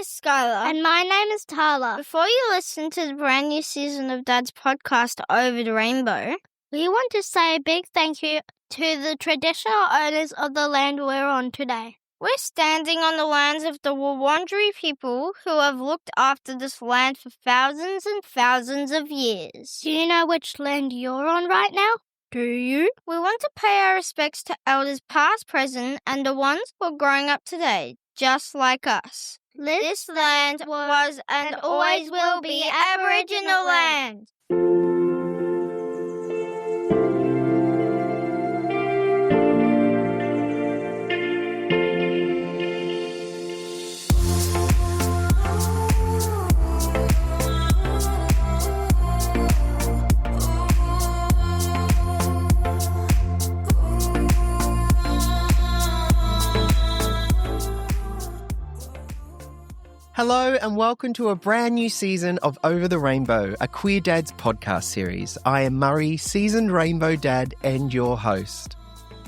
is Skylar. And my name is Tala. Before you listen to the brand new season of Dad's podcast, Over the Rainbow, We want to say a big thank you to the traditional owners of the land we're on today. we're standing on the lands of the Wurundjeri people who have looked after this land for thousands and thousands of years. Do you know which land you're on right now? Do you? We want to pay our respects to elders past, present, and the ones who are growing up today, just like us. This land was and always will be Aboriginal land. Hello and welcome to a brand new season of Over the Rainbow, a Queer Dads podcast series. I am Murray, seasoned rainbow dad and your host.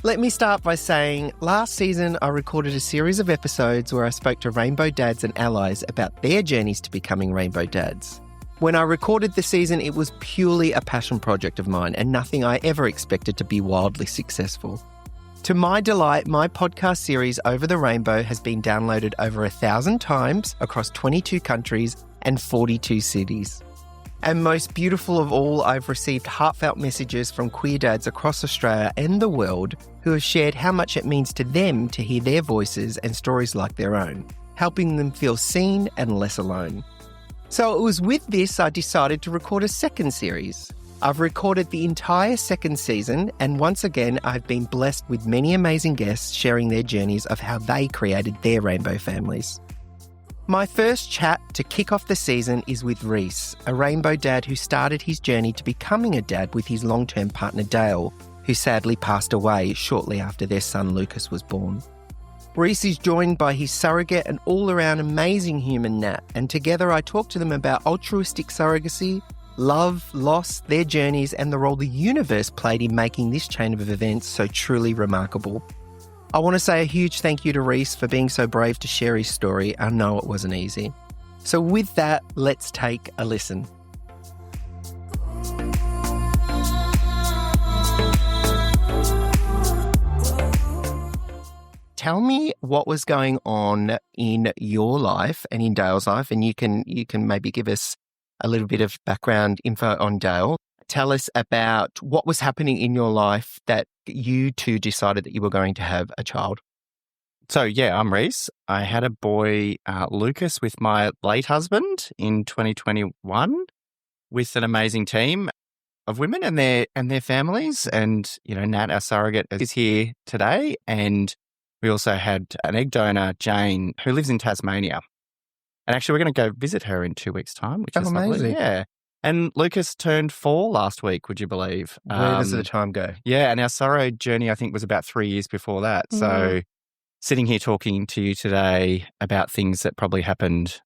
Let me start by saying last season I recorded a series of episodes where I spoke to rainbow dads and allies about their journeys to becoming rainbow dads. When I recorded the season, it was purely a passion project of mine and nothing I ever expected to be wildly successful. To my delight, my podcast series Over the Rainbow has been downloaded over 1,000 times across 22 countries and 42 cities. And most beautiful of all, I've received heartfelt messages from queer dads across Australia and the world who have shared how much it means to them to hear their voices and stories like their own, helping them feel seen and less alone. So it was with this I decided to record a second series. I've recorded the entire second season, and once again, I've been blessed with many amazing guests sharing their journeys of how they created their rainbow families. My first chat to kick off the season is with Rhys, a rainbow dad who started his journey to becoming a dad with his long-term partner Dale, who sadly passed away shortly after their son Lucas was born. Rhys is joined by his surrogate and all-around amazing human Nat, and together I talk to them about altruistic surrogacy, love, loss, their journeys, and the role the universe played in making this chain of events so truly remarkable. I want to say a huge thank you to Rhys for being so brave to share his story. I know it wasn't easy. So with that, let's take a listen. Tell me what was going on in your life and in Dale's life, and you can maybe give us a little bit of background info on Dale. Tell us about what was happening in your life that you two decided that you were going to have a child. So, yeah, I'm Rhys. I had a boy, Lucas, with my late husband in 2021 with an amazing team of women and their families. And, Nat, our surrogate, is here today. And we also had an egg donor, Jane, who lives in Tasmania. And actually, we're going to go visit her in 2 weeks' time, which is amazing. Lovely. Yeah. And Lucas turned 4 last week, would you believe? Where does the time go? Yeah, and our sorrow journey, I think, was about 3 years before that. So sitting here talking to you today about things that probably happened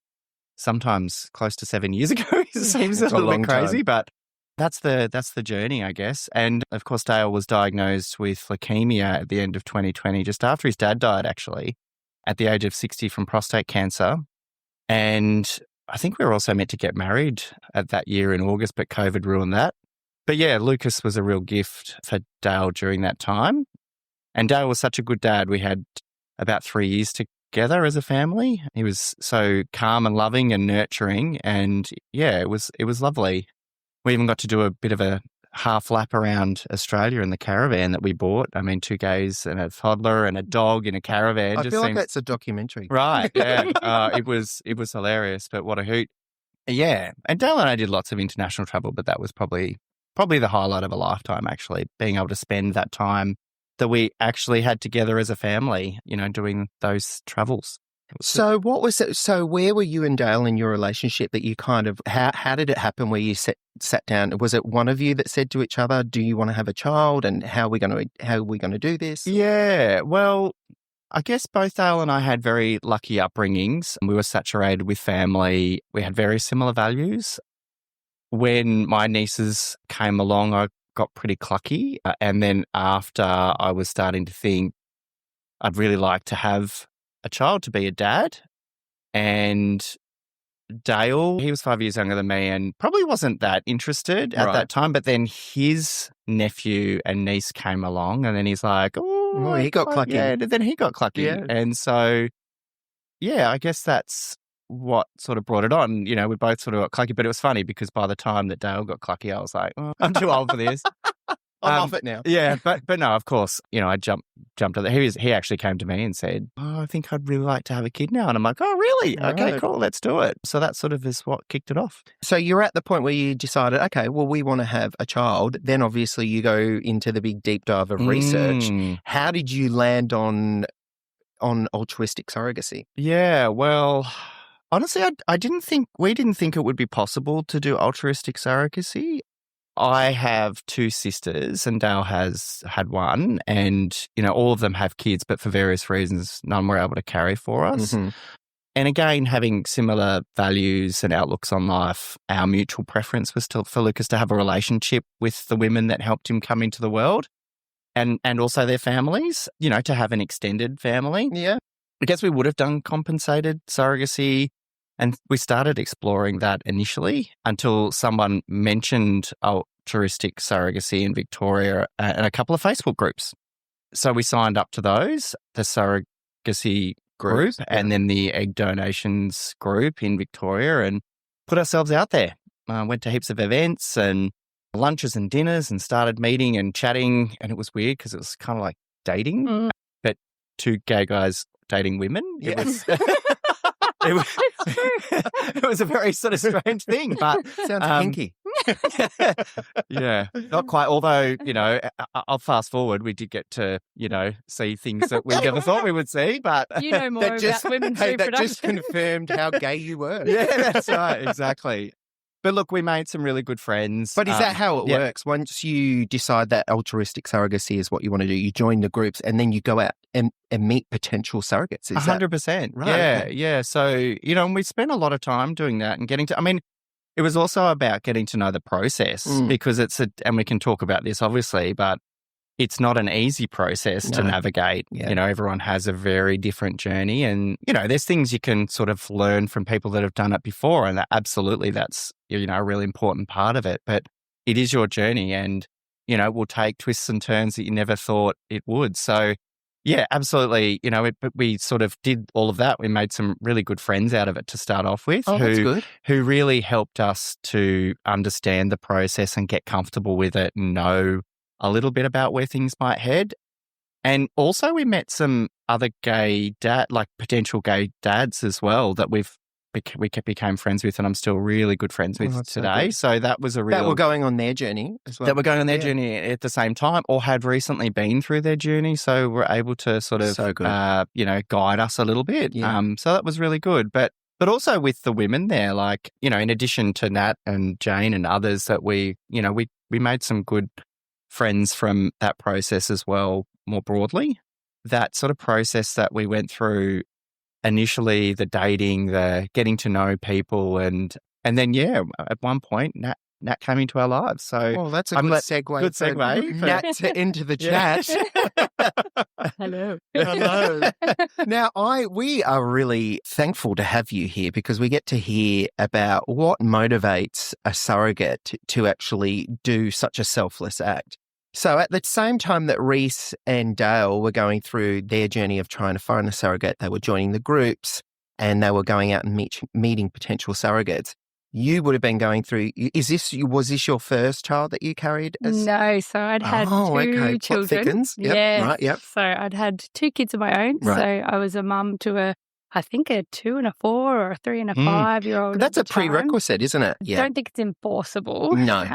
sometimes close to 7 years ago seems a little bit crazy, but that's the journey, I guess. And, of course, Dale was diagnosed with leukemia at the end of 2020, just after his dad died, actually, at the age of 60 from prostate cancer. And I think we were also meant to get married at that year in August, but COVID ruined that. But yeah, Lucas was a real gift for Dale during that time. And Dale was such a good dad. We had about 3 years together as a family. He was so calm and loving and nurturing. And yeah, it was lovely. We even got to do a bit of a half lap around Australia in the caravan that we bought. I mean, 2 gays and a toddler and a dog in a caravan. I feel like that's a documentary. Right, yeah. It was hilarious, but what a hoot. Yeah, and Dale and I did lots of international travel, but that was probably the highlight of a lifetime, actually, being able to spend that time that we actually had together as a family, doing those travels. So what was it? So where were you and Dale in your relationship that you kind of, how did it happen where you sat down? Was it one of you that said to each other, do you want to have a child and how are we going to do this? Yeah, well, I guess both Dale and I had very lucky upbringings. We were saturated with family. We had very similar values. When my nieces came along, I got pretty clucky. And then after I was starting to think I'd really like to have a child, to be a dad, And Dale, he was 5 years younger than me and probably wasn't that interested at that time. But then his nephew and niece came along and then he's like, Oh, he got clucky. Yeah, then he got clucky. Yeah. And so, yeah, I guess that's what sort of brought it on. You know, we both sort of got clucky, but it was funny because by the time that Dale got clucky, I was like, oh, I'm too old for this. I'm off it now. Yeah, but no, of course, you know, I jumped at that. He actually came to me and said, oh, I think I'd really like to have a kid now. And I'm like, oh, really? Okay, Right. cool, let's do it. So that sort of is what kicked it off. So you're at the point where you decided, okay, well, we want to have a child. Then obviously you go into the big deep dive of research. How did you land on altruistic surrogacy? Yeah, well, honestly, we didn't think it would be possible to do altruistic surrogacy. I have two sisters and Dale has had one, and, you know, all of them have kids, but for various reasons, none were able to carry for us. Mm-hmm. And again, having similar values and outlooks on life, our mutual preference was for Lucas to have a relationship with the women that helped him come into the world and also their families, you know, to have an extended family. Yeah. I guess we would have done compensated surrogacy. And we started exploring that initially until someone mentioned altruistic surrogacy in Victoria and a couple of Facebook groups. So we signed up to those, the surrogacy group and then the egg donations group in Victoria, and put ourselves out there. Went to heaps of events and lunches and dinners and started meeting and chatting. And it was weird because it was kind of like dating, but two gay guys dating women. Yeah. It was a very sort of strange thing, but sounds kinky. Yeah, not quite. Although, you know, I'll fast forward. We did get to, you know, see things that we never thought we would see. But you know more about women's reproduction. That just confirmed how gay you were. Yeah, that's right, exactly. But look, we made some really good friends. But is that how it works? Once you decide that altruistic surrogacy is what you want to do, you join the groups and then you go out and meet potential surrogates. 100%. Right? Yeah, Okay. yeah. So, you know, and we spent a lot of time doing that and getting to, I mean, it was also about getting to know the process because and we can talk about this obviously, but it's not an easy process to navigate. Yeah. You know, everyone has a very different journey and, you know, there's things you can sort of learn from people that have done it before. And absolutely that's, you know, a really important part of it. But it is your journey and, you know, it will take twists and turns that you never thought it would. So, yeah, absolutely. You know, we sort of did all of that. We made some really good friends out of it to start off with That's good. who really helped us to understand the process and get comfortable with it and know a little bit about where things might head. And also we met some other potential gay dads as well that we became friends with and I'm still really good friends with today. So that was a real... That were going on their journey as well. That were going on their journey at the same time or had recently been through their journey. So we're able to sort of, you know, guide us a little bit. Yeah. So that was really good. But also with the women there, like, you know, in addition to Nat and Jane and others that we made some good friends from that process as well, more broadly. That sort of process that we went through initially, the dating, the getting to know people, and then, at one point, Nat came into our lives. So well, that's a good segue. Good segue. Nat to into the chat. Hello. Now, we are really thankful to have you here because we get to hear about what motivates a surrogate to actually do such a selfless act. So at the same time that Rhys and Dale were going through their journey of trying to find a surrogate, they were joining the groups and they were going out and meeting potential surrogates. You would have been going through, was this your first child that you carried? No, so I'd had two children. Thickens. Yep. Yes. Right, yep. So I'd had two kids of my own. Right. So I was a mum to I think a 2 and a 4 or a 3 and a 5-year-old. But that's a prerequisite, isn't it? I don't think it's enforceable. No.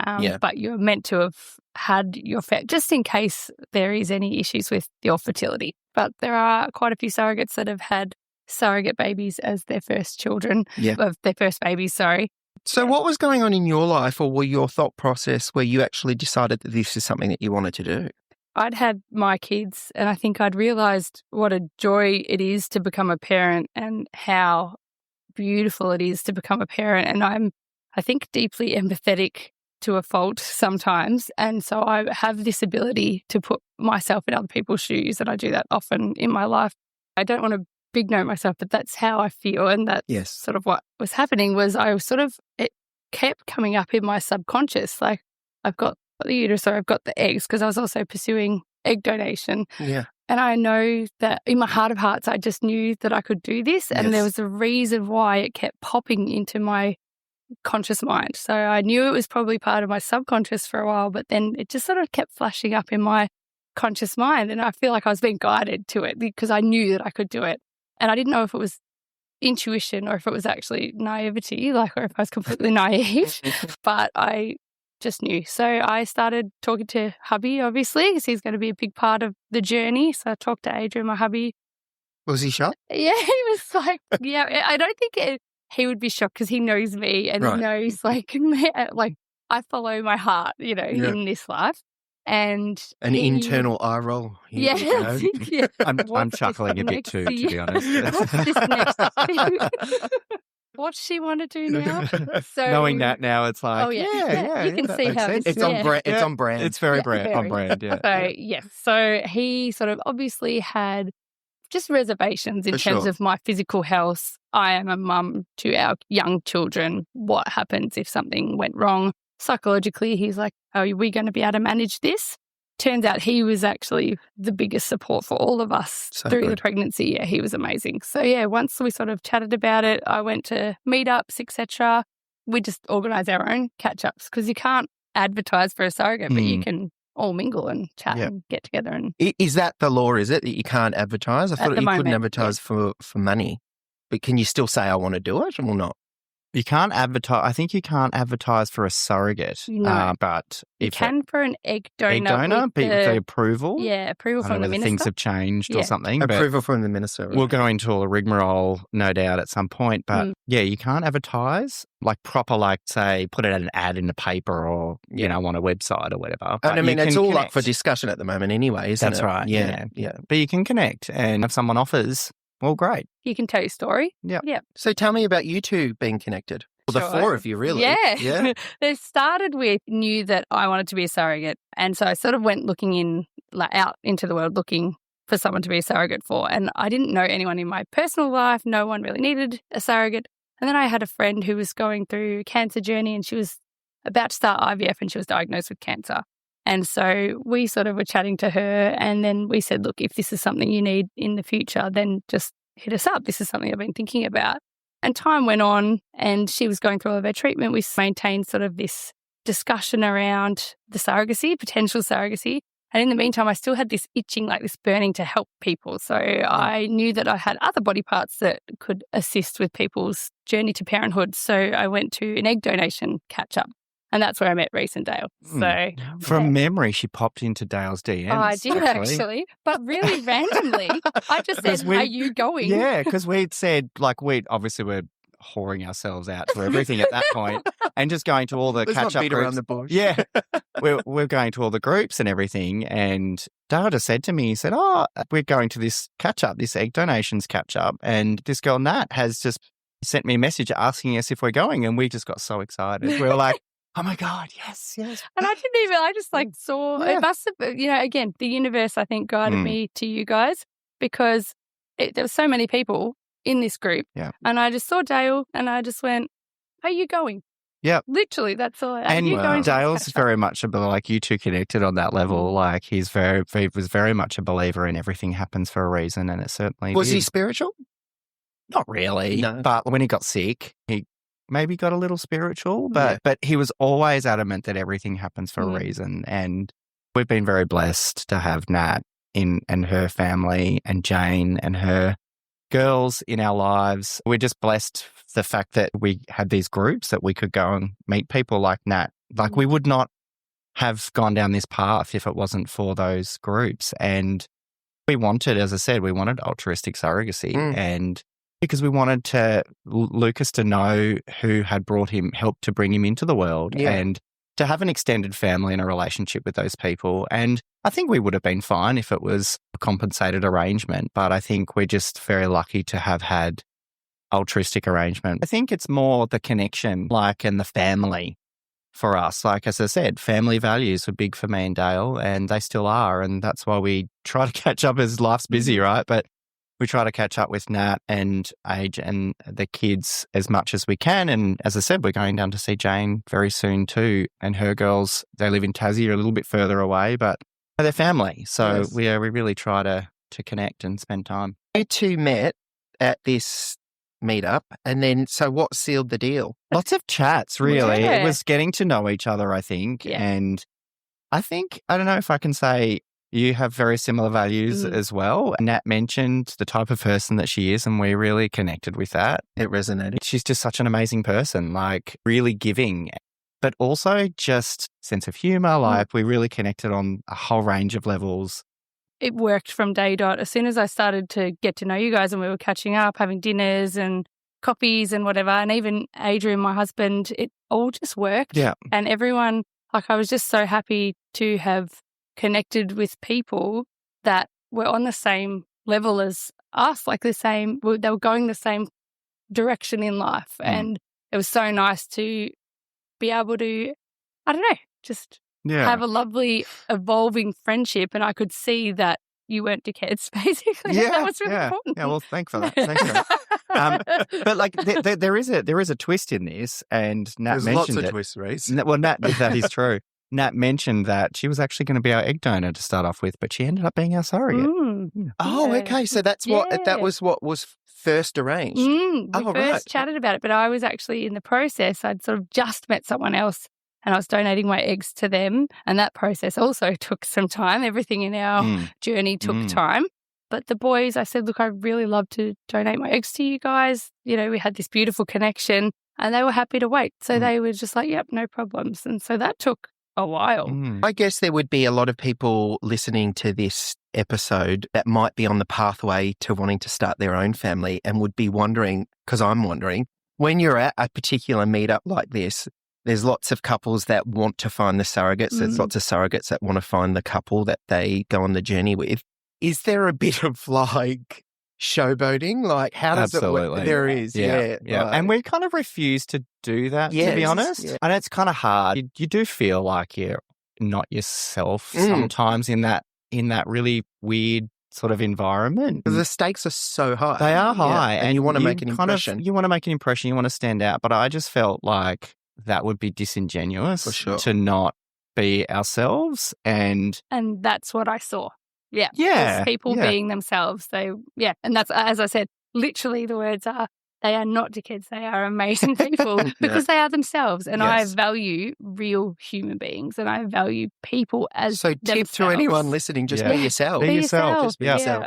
But you're meant to have had your just in case there is any issues with your fertility. But there are quite a few surrogates that have had surrogate babies as their first children, of their first babies, sorry. So what was going on in your life or your thought process where you actually decided that this is something that you wanted to do? I'd had my kids and I think I'd realised what a joy it is to become a parent and how beautiful it is to become a parent. And I'm, I think, deeply empathetic to a fault sometimes. And so I have this ability to put myself in other people's shoes, and I do that often in my life. I don't want to big note myself, but that's how I feel. And that's Yes. sort of what was happening was it kept coming up in my subconscious. Like I've got the uterus or I've got the eggs, because I was also pursuing egg donation. Yeah. And I know that in my heart of hearts, I just knew that I could do this. And there was a reason why it kept popping into my conscious mind. So I knew it was probably part of my subconscious for a while, but then it just sort of kept flashing up in my conscious mind. And I feel like I was being guided to it because I knew that I could do it. And I didn't know if it was intuition or if it was actually naivety, or if I was completely naive, but I just knew. So I started talking to hubby, obviously, because he's going to be a big part of the journey. So I talked to Adrian, my hubby. Was he shocked? Yeah, he was like, I don't think he would be shocked because he knows me and he knows like I follow my heart, in this life. And an internal eye roll. Yeah. I'm chuckling a bit too, to be honest. What's this next thing? What does she want to do now? So, knowing that now, it's like, you can see how it's this, on brand. It's on brand. It's very on brand. Yeah. So so he sort of obviously had just reservations in terms of my physical health. I am a mum to our young children. What happens if something went wrong? Psychologically, he's like, are we going to be able to manage this? Turns out he was actually the biggest support for all of us through the pregnancy. Yeah, he was amazing. So once we sort of chatted about it, I went to meetups, etc. We just organise our own catch-ups because you can't advertise for a surrogate, but you can all mingle and chat and get together. And Is that the law, is it, that you can't advertise? I thought you couldn't advertise for money. But can you still say I want to do it or not? You can't advertise. I think you can't advertise for a surrogate. No. But you can for an egg donor. Egg donor, with the approval. Yeah, approval from the minister. Things have changed or something. Approval from the minister. We'll go into a rigmarole, no doubt, at some point. But you can't advertise like proper, like say, put an ad in the paper or, on a website or whatever. And I mean, it's all up for discussion at the moment anyway, isn't it? That's right. Yeah. But you can connect, and if someone offers, well, great. You can tell your story. Yeah. So tell me about you two being connected. Well, the four of you, really. Yeah. It started with, knew that I wanted to be a surrogate. And so I sort of went out into the world looking for someone to be a surrogate for. And I didn't know anyone in my personal life. No one really needed a surrogate. And then I had a friend who was going through a cancer journey, and she was about to start IVF and she was diagnosed with cancer. And so we sort of were chatting to her, and then we said, look, if this is something you need in the future, then just hit us up. This is something I've been thinking about. And time went on, and she was going through all of her treatment. We maintained sort of this discussion around the surrogacy, potential surrogacy. And in the meantime, I still had this itching, like this burning to help people. So I knew that I had other body parts that could assist with people's journey to parenthood. So I went to an egg donation catch-up. And that's where I met Rhys and Dale. So from memory, she popped into Dale's DMs. Oh, I did actually, but really randomly. I just said, "Are you going?" Yeah, because we'd said we're whoring ourselves out for everything at that point, and just going to all the catch-up groups around the bush. Yeah, we're going to all the groups and everything. And Dale just said to me, he said, "Oh, we're going to this catch-up, this egg donations catch-up, and this girl Nat has just sent me a message asking us if we're going," and we just got so excited. We were like, oh my God, yes. And I just saw, it must have, again, the universe, I think, guided me to you guys, because there were so many people in this group. Yeah. And I just saw Dale and I just went, are you going? Yeah. Literally, that's all. And Dale's very much like you two connected on that level. Like he was very much a believer in everything happens for a reason, and it certainly Was did. he spiritual? Not really. No. But when he got sick, he maybe got a little spiritual, but he was always adamant that everything happens for a reason. And we've been very blessed to have Nat and her family and Jane and her girls in our lives. We're just blessed the fact that we had these groups that we could go and meet people like Nat. Like we would not have gone down this path if it wasn't for those groups. And we wanted, as I said, altruistic surrogacy, and because we wanted Lucas to know who had helped to bring him into the world, and to have an extended family and a relationship with those people. And I think we would have been fine if it was a compensated arrangement, but I think we're just very lucky to have had altruistic arrangement. I think it's more the connection, and the family for us. Like, as I said, family values were big for me and Dale, and they still are. And that's why we try to catch up as life's busy, right? But we try to catch up with Nat and Age and the kids as much as we can. And as I said, we're going down to see Jane very soon too. And her girls, they live in Tassie, are a little bit further away, but they're family. So Yes. we really try to connect and spend time. You two met at this meetup, and then so what sealed the deal? Lots of chats, really. Yeah. It was getting to know each other, I think. Yeah. And I think, I don't know if I can say you have very similar values as well. Nat mentioned the type of person that she is, and we really connected with that. It resonated. She's just such an amazing person, like really giving, but also just sense of humor. Like we really connected on a whole range of levels. It worked from day dot. As soon as I started to get to know you guys and we were catching up, having dinners and coffees and whatever, and even Adrian, my husband, it all just worked. Yeah. And everyone, like I was just so happy to have connected with people that were on the same level as us, like they were going the same direction in life. And it was so nice to be able to, I don't know, just have a lovely evolving friendship. And I could see that you weren't dickheads, basically. Yeah, That was really important. Yeah, well, thanks for that. Thanks for that. But like, there is a twist in this, and Nat There's mentioned lots of it. twists, Rhys. Well, Nat, that is true. Nat mentioned that she was actually going to be our egg donor to start off with, but she ended up being our surrogate. Oh, Yeah. okay. So that Yeah. was what was first arranged. We Oh, first right. chatted about it, but I was actually in the process. I'd sort of just met someone else and I was donating my eggs to them. And that process also took some time. Everything in our journey took time. But the boys, I said, look, I'd really love to donate my eggs to you guys. You know, we had this beautiful connection and they were happy to wait. So they were just like, yep, no problems. And so that took a while. I guess there would be a lot of people listening to this episode that might be on the pathway to wanting to start their own family and would be wondering, because I'm wondering, when you're at a particular meetup like this, there's lots of couples that want to find the surrogates. There's lots of surrogates that want to find the couple that they go on the journey with. Is there a bit of like showboating? Like how does it Absolutely. work? There is. Yeah. Yeah. Right. And we kind of refuse to do that, to be Yes, honest. yeah. And it's kind of hard. You do feel like you're not yourself sometimes in that really weird sort of environment. The stakes are so high. They are high. And you want to make an kind of- impression. you want to make an impression. You want to stand out. But I just felt like that would be disingenuous For sure. to not be ourselves. And And that's what I saw. Yeah. Yeah, Just people yeah. being themselves. And that's, as I said, literally the words are, they are not dickheads. They are amazing people because they are themselves. And I Yes. value real human beings and I value people as So tip to themselves. anyone listening, just Yeah. be yourself. Be yourself. Just be Yeah. yourself.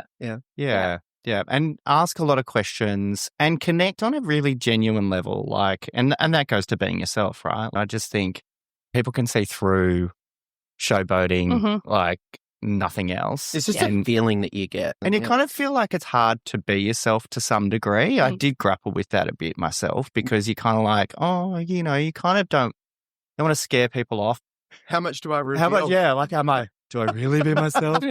Yeah. Yeah. And ask a lot of questions and connect on a really genuine level. Like, and that goes to being yourself, right? I just think people can see through showboating like nothing else. It's just a feeling that you get. And you kind of feel like it's hard to be yourself to some degree. I did grapple with that a bit myself because you kind of like, you kind of don't want to scare people off. How much do I reveal? How about, like, do I really be myself?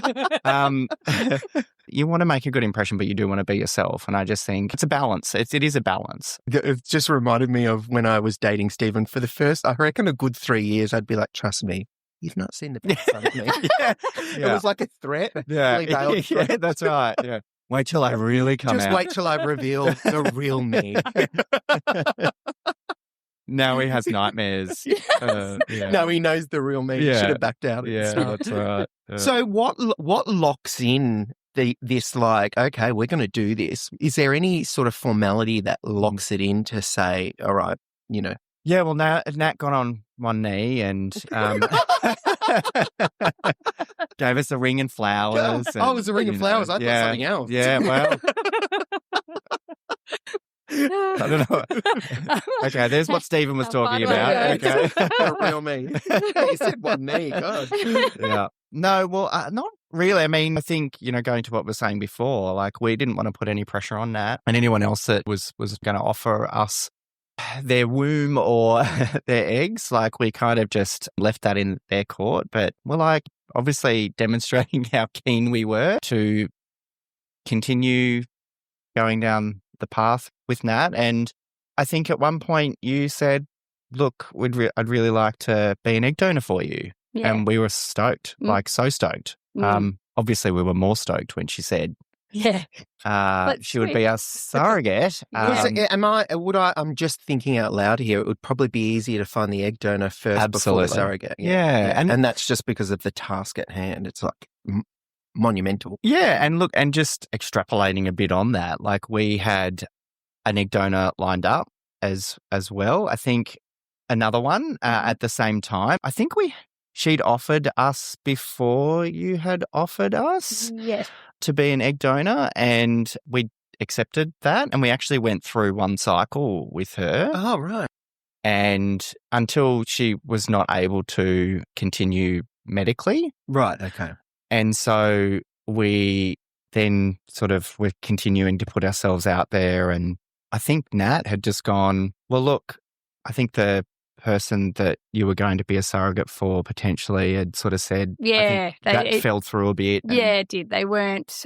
You want to make a good impression, but you do want to be yourself. And I just think it's a balance. It is a balance. It just reminded me of when I was dating Stephen for the first, I reckon, a good 3 years. I'd be like, trust me, you've not seen the best side of me. It was like a threat. Yeah. Fully veiled threat. That's right. Yeah. Wait till I really come Just out. wait till I reveal the real me. Now he has nightmares. Yeah. No, he knows the real me. He Yeah. should have backed out. at the Yeah, start. that's right. Yeah. So what locks in this like, okay, we're going to do this? Is there any sort of formality that locks it in to say, all right, Yeah, well, Nat got on one knee and gave us a ring and flowers. Oh, it was a ring and flowers. I thought something else. Yeah, well. I don't know. Okay, there's what Stephen was talking about. Okay. The real me. You said one knee. God. Yeah. No, well, not really. I mean, I think, going to what we were saying before, like we didn't want to put any pressure on Nat and anyone else that was going to offer us their womb or their eggs. Like we kind of just left that in their court, but we're like obviously demonstrating how keen we were to continue going down the path with Nat. And I think at one point you said, look, I'd really like to be an egg donor for you. Yeah. And we were stoked, like so stoked. Obviously we were more stoked when she said Yeah. She would be our surrogate. I'm just thinking out loud here. It would probably be easier to find the egg donor first before the surrogate. Yeah. And that's just because of the task at hand. It's like monumental. Yeah. And look, and just extrapolating a bit on that, like we had an egg donor lined up as well. I think another one at the same time. I think she'd offered us before you had offered us to be an egg donor, and we accepted that, and we actually went through one cycle with her. Oh, right. And until she was not able to continue medically. Right, okay. And so we then we're continuing to put ourselves out there, and I think Nat had just gone, well, look, I think the person that you were going to be a surrogate for potentially had sort of said, that fell through a bit. Yeah, it did. They weren't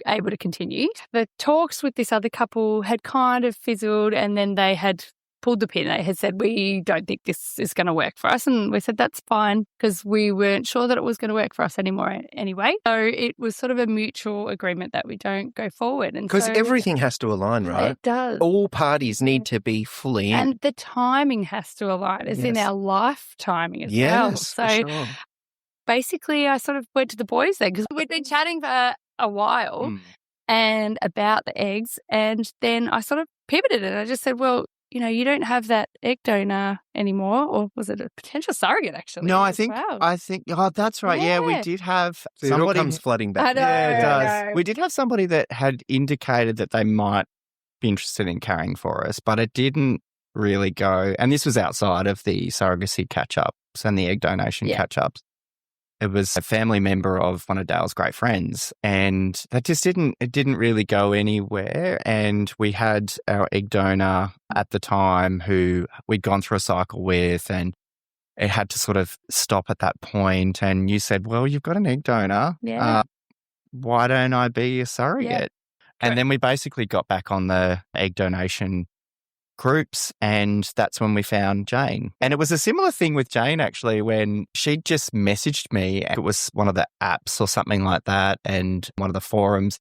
able to continue. The talks with this other couple had kind of fizzled, and then they had pulled the pin. They had said, we don't think this is going to work for us. And we said, that's fine, because we weren't sure that it was going to work for us anymore anyway. So it was sort of a mutual agreement that we don't go forward. Because everything has to align, right? It does. All parties need to be fully in. And the timing has to align. It's in our life timing as well. So basically I sort of went to the boys then, because we'd been chatting for a while and about the eggs. And then I sort of pivoted and I just said, well, you don't have that egg donor anymore, or was it a potential surrogate actually? No, I think that's right. Yeah, we did have somebody. It all comes flooding back. I know, yeah, it does. I know. We did have somebody that had indicated that they might be interested in carrying for us, but it didn't really go. And this was outside of the surrogacy catch-ups and the egg donation catch-ups. It was a family member of one of Dale's great friends, and that just didn't really go anywhere. And we had our egg donor at the time who we'd gone through a cycle with, and it had to sort of stop at that point. And you said, well, you've got an egg donor. Yeah. Why don't I be a surrogate? Yeah. And then we basically got back on the egg donation groups, and that's when we found Jane. And it was a similar thing with Jane, actually, when she just messaged me. It was one of the apps or something like that, and one of the forums.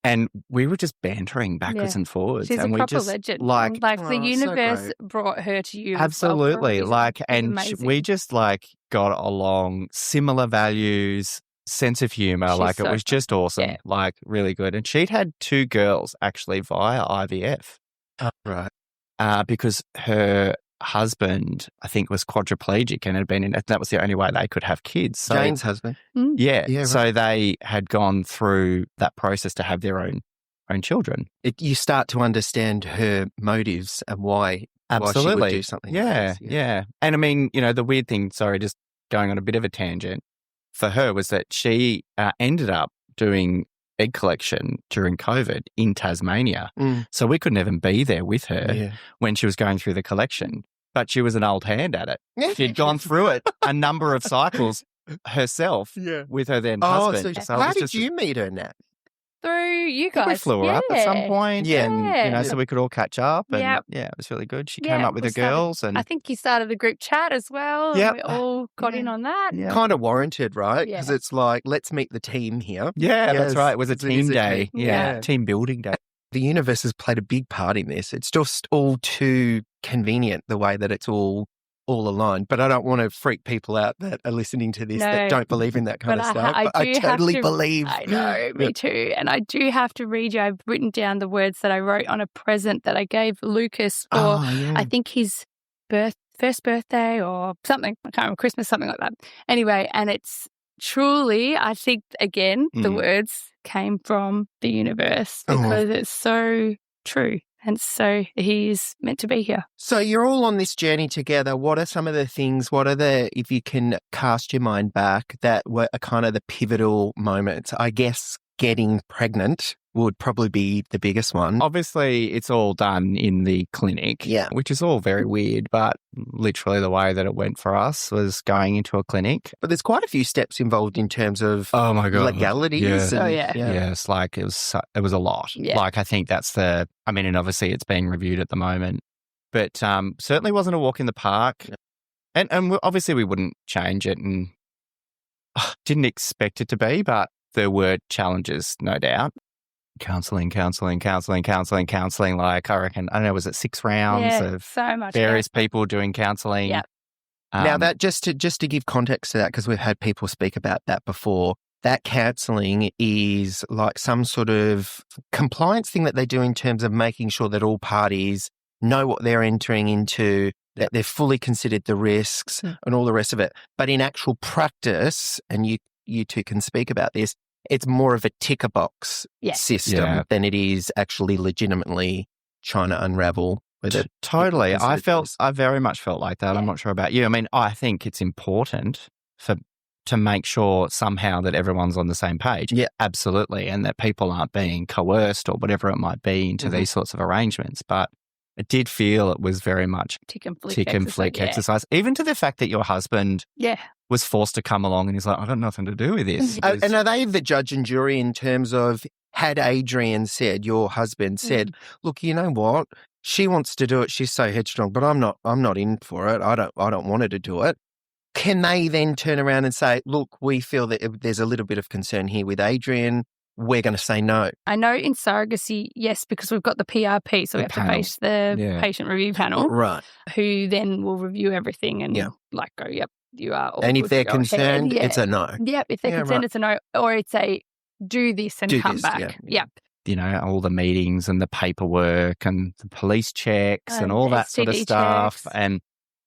And we were just bantering backwards and forwards. She's and a proper legend. Like the universe brought her to you. Absolutely. And we just got along, similar values, sense of humor. It was just awesome. Yeah. Really good. And she'd had 2 girls actually via IVF. Oh, right. Because her husband, I think, was quadriplegic and had been that was the only way they could have kids. So, Jane's husband. Yeah. Right. So they had gone through that process to have their own children. You start to understand her motives and why she would do something like this. Yeah. And I mean, the weird thing, sorry, just going on a bit of a tangent, for her was that she ended up doing egg collection during COVID in Tasmania. So we couldn't even be there with her when she was going through the collection. But she was an old hand at it. She'd gone through it a number of cycles herself with her then husband. So how did you meet her, Nat? Through you guys. We flew her up at some point. Yeah. And, so we could all catch up. And it was really good. She came up with the girls. And I think you started the group chat as well. Yeah. And we all got in on that. Yeah. Kind of warranted, right? Because it's like, let's meet the team here. Yeah, that's right. It was a team day. Yeah. Team building day. The universe has played a big part in this. It's just all too convenient the way that it's all aligned. But I don't want to freak people out that are listening to this that don't believe in that kind of stuff. But I totally believe. I know, me too. And I do have to read you. I've written down the words that I wrote on a present that I gave Lucas for, I think, his first birthday or something. I can't remember, Christmas, something like that. Anyway, and it's truly, I think, again, the words came from the universe because it's so true. And so he's meant to be here. So you're all on this journey together. What are some of the things, if you can cast your mind back, that were kind of the pivotal moments? I guess getting pregnant would probably be the biggest one. Obviously, it's all done in the clinic, which is all very weird, but literally the way that it went for us was going into a clinic. But there's quite a few steps involved in terms of legalities. Yeah. Yes, it was a lot. Yeah. I think that's and obviously it's being reviewed at the moment, but certainly wasn't a walk in the park. And obviously we wouldn't change it and didn't expect it to be, but there were challenges, no doubt. Counselling. Like, I reckon, I don't know, was it 6 rounds of so much various people doing counselling? Yeah. Now, that just to give context to that, because we've had people speak about that before, that counselling is like some sort of compliance thing that they do in terms of making sure that all parties know what they're entering into, that they've fully considered the risks and all the rest of it. But in actual practice, and you two can speak about this, it's more of a ticker box system than it is actually legitimately trying to unravel. Totally. I very much felt like that. Yeah. I'm not sure about you. I mean, I think it's important to make sure somehow that everyone's on the same page. Yeah. Absolutely. And that people aren't being coerced or whatever it might be into these sorts of arrangements. But it did feel it was very much tick and flick exercise. Even to the fact that your husband was forced to come along and he's like, I got nothing to do with this. And are they the judge and jury in terms of, had Adrian said, your husband said, look, you know what? She wants to do it. She's so headstrong, but I'm not in for it. I don't want her to do it. Can they then turn around and say, look, we feel that there's a little bit of concern here with Adrian. We're going to say no. I know in surrogacy, yes, because we've got the PRP, so we have to face the patient review panel, right? Who then will review everything and like go, yep, you are all and good if they're concerned, it's a no. Yep, if they're concerned, it's a no, or it's a do this and come back. Yep. You know, all the meetings and the paperwork and the police checks and all that sort of stuff. Checks. And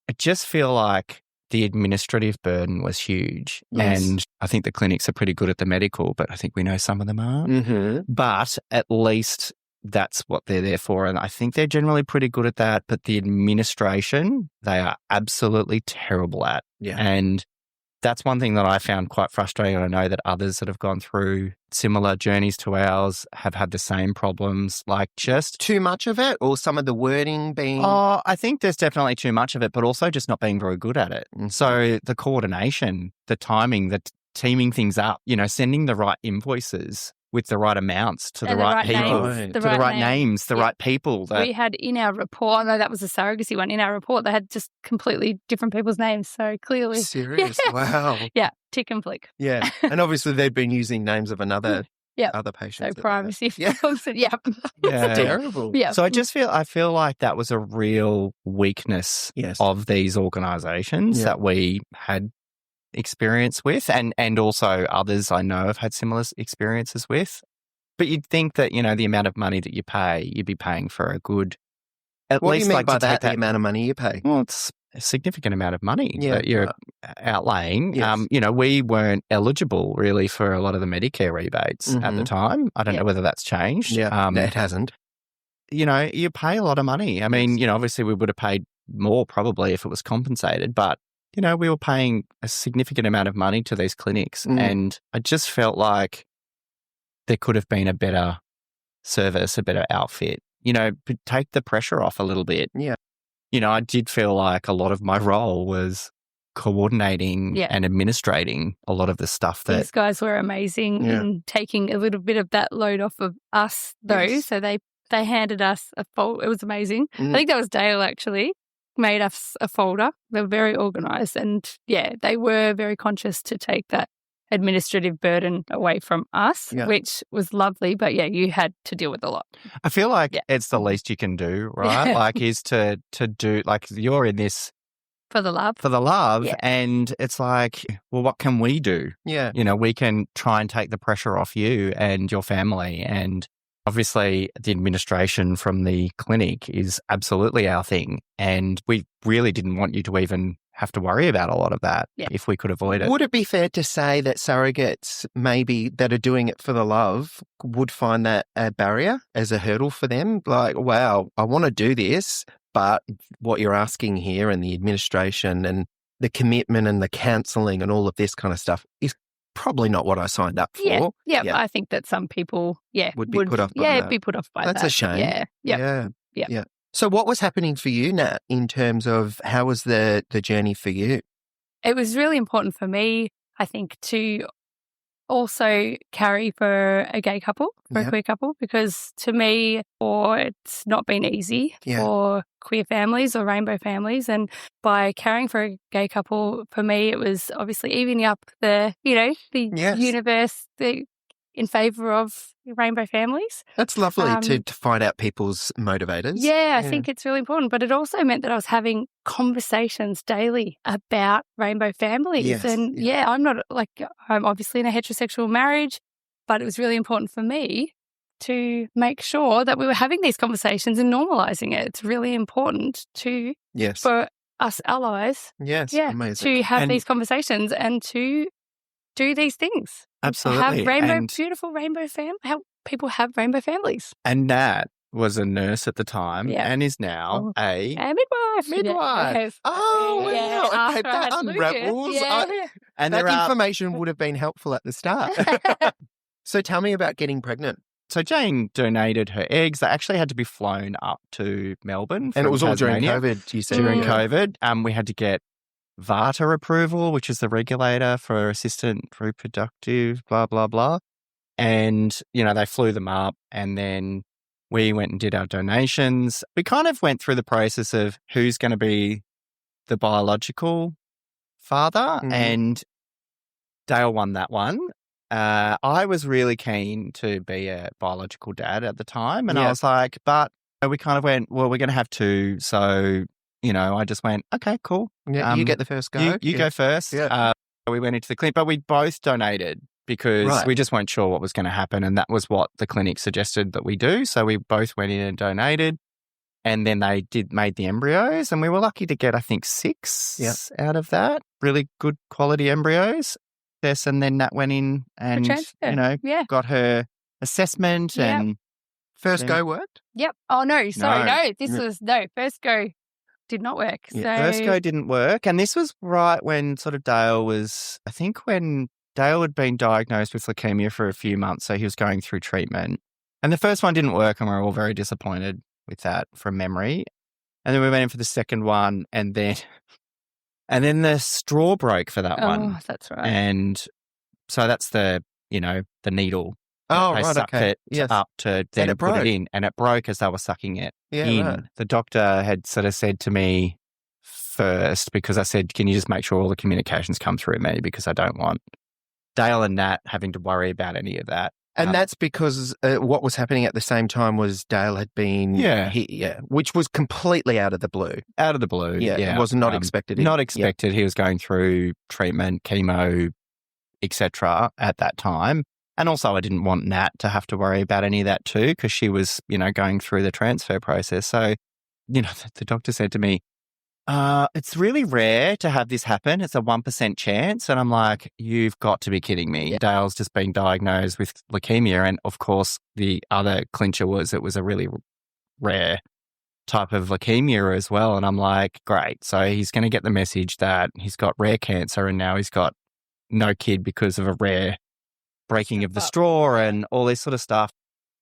I just feel like the administrative burden was huge. Yes. And I think the clinics are pretty good at the medical, but I think we know some of them aren't. Mm-hmm. But at least that's what they're there for. And I think they're generally pretty good at that. But the administration, they are absolutely terrible at. Yeah. And that's one thing that I found quite frustrating. I know that others that have gone through similar journeys to ours have had the same problems, like just too much of it, or some of the wording being... Oh, I think there's definitely too much of it, but also just not being very good at it. Mm-hmm. So the coordination, the timing, the teaming things up, you know, sending the right invoices with the right amounts to the right people, to the right names, the right people. We had in our report, I know that was a surrogacy one, in our report they had just completely different people's names, so clearly. Serious? Wow. Yeah, tick and flick. Yeah, and obviously they've been using names of other patients. So privacy. Yeah. Yeah. Terrible. Yeah. So I feel like that was a real weakness of these organisations that we had experience with, and also others I know have had similar experiences with. But you'd think that, you know, the amount of money that you pay, you'd be paying for a good, at what least do you mean like by to that, take the amount of money you pay? Well, it's a significant amount of money that you're outlaying. Yes. You know, we weren't eligible really for a lot of the Medicare rebates at the time. I don't know whether that's changed. Yeah, no, it hasn't. You know, you pay a lot of money. I mean, you know, obviously we would have paid more probably if it was compensated, but you know, we were paying a significant amount of money to these clinics, and I just felt like there could have been a better service, a better outfit, you know, take the pressure off a little bit. Yeah. You know, I did feel like a lot of my role was coordinating and administrating a lot of the stuff that... These guys were amazing in taking a little bit of that load off of us, though. Yes. So they handed us a folder. It was amazing. I think that was Dale, actually. Made us a folder. They were very organised, and they were very conscious to take that administrative burden away from us, which was lovely. But you had to deal with a lot. I feel like it's the least you can do, right? Like is to do, like you're in this for the love, and it's like, well, what can we do? Yeah, you know, we can try and take the pressure off you and your family, and obviously, the administration from the clinic is absolutely our thing, and we really didn't want you to even have to worry about a lot of that if we could avoid it. Would it be fair to say that surrogates maybe that are doing it for the love would find that a barrier as a hurdle for them? Like, wow, I want to do this, but what you're asking here and the administration and the commitment and the counselling and all of this kind of stuff is probably not what I signed up for. Yeah. I think that some people, would be put off by that. be put off by that. That's a shame. Yeah. So what was happening for you, Nat, in terms of how was the journey for you? It was really important for me, I think, to also carry for a gay couple, for a queer couple, because to me, it's not been easy for queer families or rainbow families. And by caring for a gay couple, for me, it was obviously evening up the universe, the in favour of rainbow families. That's lovely to find out people's motivators. Yeah, I think it's really important. But it also meant that I was having conversations daily about rainbow families. Yes, And I'm obviously in a heterosexual marriage, but it was really important for me to make sure that we were having these conversations and normalising it. It's really important for us allies amazing. to have these conversations and to do these things. Absolutely. Have beautiful rainbow families. Help people have rainbow families. And Nat was a nurse at the time and is now a midwife. Midwife. Oh, wow. Yeah, Okay, that unravels. And that information would have been helpful at the start. So tell me about getting pregnant. So Jane donated her eggs. They actually had to be flown up to Melbourne. And it was all during Tasmania. COVID, you said. During COVID. We had to get VARTA approval, which is the regulator for assistant reproductive, blah, blah, blah. And, they flew them up and then we went and did our donations. We kind of went through the process of who's going to be the biological father and Dale won that one. I was really keen to be a biological dad at the time. And I was like, but we kind of went, well, we're going to have two. So, I just went, okay, cool. Yeah, you get the first go. You go first. Yeah. We went into the clinic, but we both donated because we just weren't sure what was going to happen. And that was what the clinic suggested that we do. So we both went in and donated. And then they made the embryos. And we were lucky to get, I think, 6 out of that. Really good quality embryos. Yes, and then Nat went in and, got her assessment and... First go worked? Yep. Oh, no, sorry, no. First go did not work. Yeah, first go didn't work. And this was right when sort of I think when Dale had been diagnosed with leukemia for a few months, so he was going through treatment. And the first one didn't work and we were all very disappointed with that from memory. And then we went in for the second one and then the straw broke for that one. Oh, that's right. And so that's the needle. Oh, they right, sucked okay. it up to then put it in. And it broke as they were sucking it in. Right. The doctor had sort of said to me first, because I said, can you just make sure all the communications come through me because I don't want Dale and Nat having to worry about any of that. And that's because what was happening at the same time was Dale had been, which was completely out of the blue. Out of the blue, It was not expected. Not expected. He was going through treatment, chemo, etc. at that time. And also I didn't want Nat to have to worry about any of that too because she was, going through the transfer process. So, the doctor said to me, it's really rare to have this happen. It's a 1% chance. And I'm like, you've got to be kidding me. Yeah. Dale's just been diagnosed with leukemia. And of course, the other clincher was it was a really rare type of leukemia as well. And I'm like, great. So he's going to get the message that he's got rare cancer and now he's got no kid because of a rare breaking of the straw and all this sort of stuff.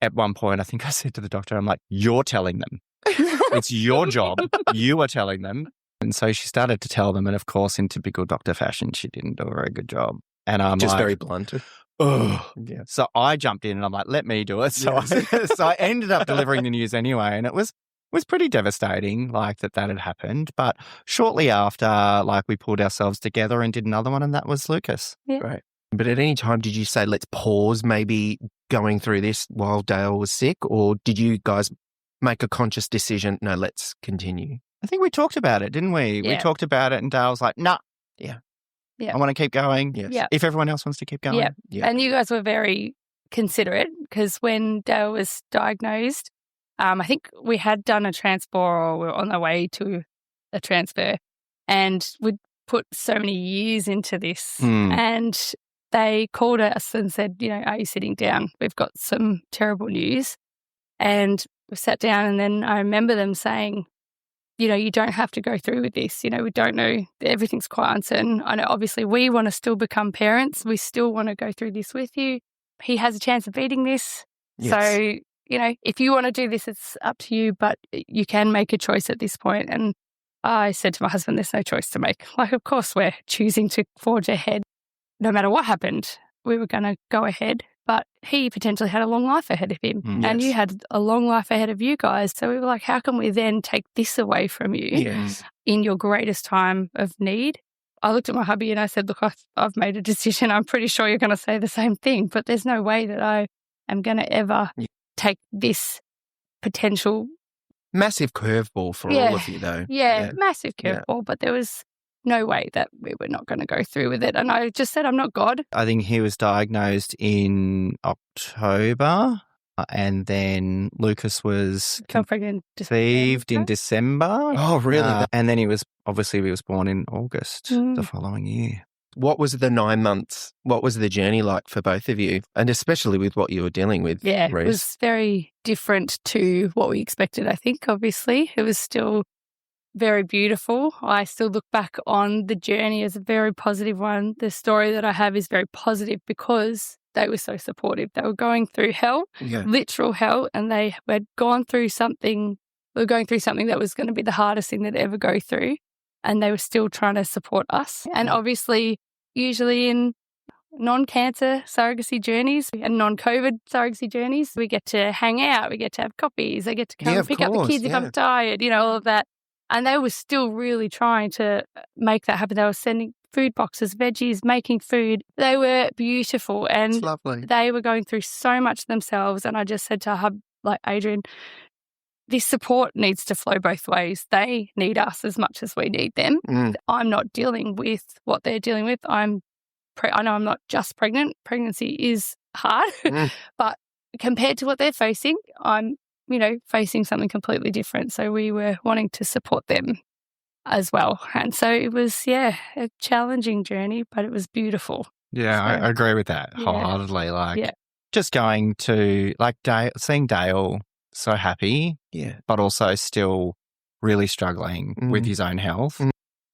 At one point, I think I said to the doctor, I'm like, you're telling them. It's your job. You are telling them. And so she started to tell them. And of course, in typical doctor fashion, she didn't do a very good job. And I'm just like, very blunt. Oh, yeah. So I jumped in and I'm like, let me do it. So, so I ended up delivering the news anyway. And it was pretty devastating, like that had happened. But shortly after, we pulled ourselves together and did another one. And that was Lucas. Yeah. Right. But at any time, did you say, let's pause maybe going through this while Dale was sick? Or did you guys make a conscious decision, no, let's continue? I think we talked about it, didn't we? Yeah. We talked about it and Dale was like, nah. Yeah. I want to keep going. Yes. Yeah. If everyone else wants to keep going. Yeah. And you guys were very considerate because when Dale was diagnosed, I think we had done a transfer or we were on the way to a transfer and we'd put so many years into this and they called us and said, are you sitting down? We've got some terrible news. And we sat down and then I remember them saying, you don't have to go through with this. We don't know. Everything's quite uncertain. I know obviously we want to still become parents. We still want to go through this with you. He has a chance of beating this. Yes. So, if you want to do this, it's up to you, but you can make a choice at this point. And I said to my husband, there's no choice to make. Of course we're choosing to forge ahead. No matter what happened, we were going to go ahead. But he potentially had a long life ahead of him. Yes. And you had a long life ahead of you guys. So we were like, how can we then take this away from you in your greatest time of need? I looked at my hubby and I said, look, I've made a decision. I'm pretty sure you're going to say the same thing, but there's no way that I am going to ever take this potential. Massive curveball for all of you, though. Yeah, massive curveball, but there was no way that we were not going to go through with it. And I just said, I'm not God. I think he was diagnosed in October, and then Lucas was conceived in December. Oh, really? And then he was born in August the following year. What was the 9 months? What was the journey like for both of you? And especially with what you were dealing with, Yeah, Rhys? It was very different to what we expected, I think, obviously. It was still very beautiful. I still look back on the journey as a very positive one. The story that I have is very positive because they were so supportive. They were going through hell, literal hell, and they had gone through something. We were going through something that was going to be the hardest thing they'd ever go through, and they were still trying to support us. And obviously, usually in non-cancer surrogacy journeys and non-COVID surrogacy journeys, we get to hang out, we get to have coffees, I get to come and pick up the kids if I'm tired, all of that. And they were still really trying to make that happen. They were sending food boxes, veggies, making food. They were beautiful and lovely. They were going through so much themselves. And I just said to Hub, like, Adrian, this support needs to flow both ways. They need us as much as we need them. I'm not dealing with what they're dealing with. I know I'm not just pregnant. Pregnancy is hard, but compared to what they're facing, I'm facing something completely different. So we were wanting to support them as well. And so it was, a challenging journey, but it was beautiful. Yeah, So, I agree with that wholeheartedly. Just going to, seeing Dale so happy, but also still really struggling with his own health.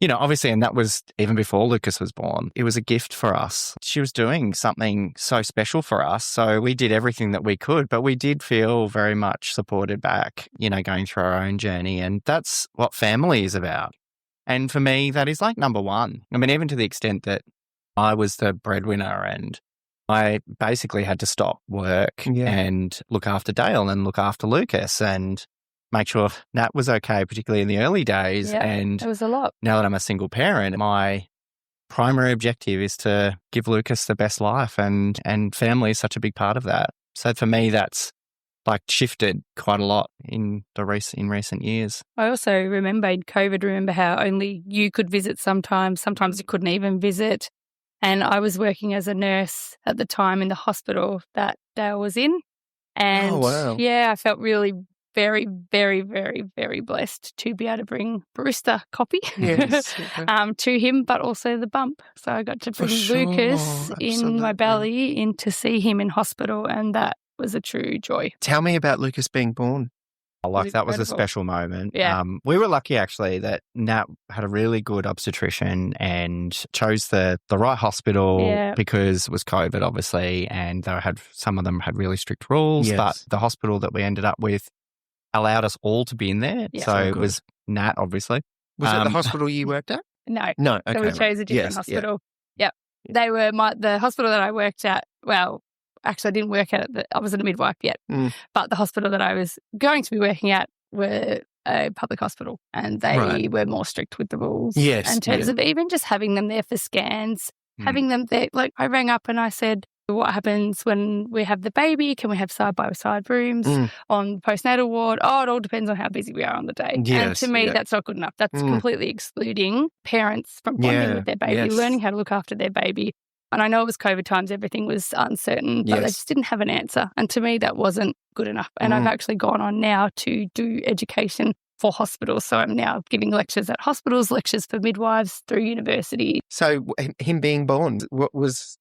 Obviously, and that was even before Lucas was born. It was a gift for us. She was doing something so special for us. So we did everything that we could, but we did feel very much supported back, going through our own journey. And that's what family is about. And for me, that is like number one. I mean, even to the extent that I was the breadwinner and I basically had to stop work and look after Dale and look after Lucas and make sure Nat was okay, particularly in the early days. Yeah, and it was a lot. Now that I'm a single parent, my primary objective is to give Lucas the best life, and family is such a big part of that. So for me, that's shifted quite a lot in recent years. I also remember in COVID, how only you could visit sometimes you couldn't even visit. And I was working as a nurse at the time in the hospital that Dale was in. And I felt really very, very, very, very blessed to be able to bring Brewster copy to him, but also the bump. So I got to bring Lucas in my belly in to see him in hospital, and that was a true joy. Tell me about Lucas being born. That was a special moment. Yeah. We were lucky actually that Nat had a really good obstetrician and chose the right hospital because it was COVID obviously, and some of them had really strict rules, but the hospital that we ended up with allowed us all to be in there. Yeah. So it was Nat, obviously. Was it the hospital you worked at? No. No, okay. So we chose a different hospital. Yep. They were the hospital that I worked at. Well, actually, I didn't work at it. I wasn't a midwife yet. But the hospital that I was going to be working at were a public hospital, and they were more strict with the rules. Yes. In terms of even just having them there for scans, having them there. Like, I rang up and I said, what happens when we have the baby? Can we have side-by-side rooms on postnatal ward? Oh, it all depends on how busy we are on the day. Yes, and to me, that's not good enough. That's completely excluding parents from bonding with their baby, learning how to look after their baby. And I know it was COVID times, everything was uncertain, but they just didn't have an answer. And to me, that wasn't good enough. And I've actually gone on now to do education for hospitals. So I'm now giving lectures at hospitals, lectures for midwives through university. So him being born, what was...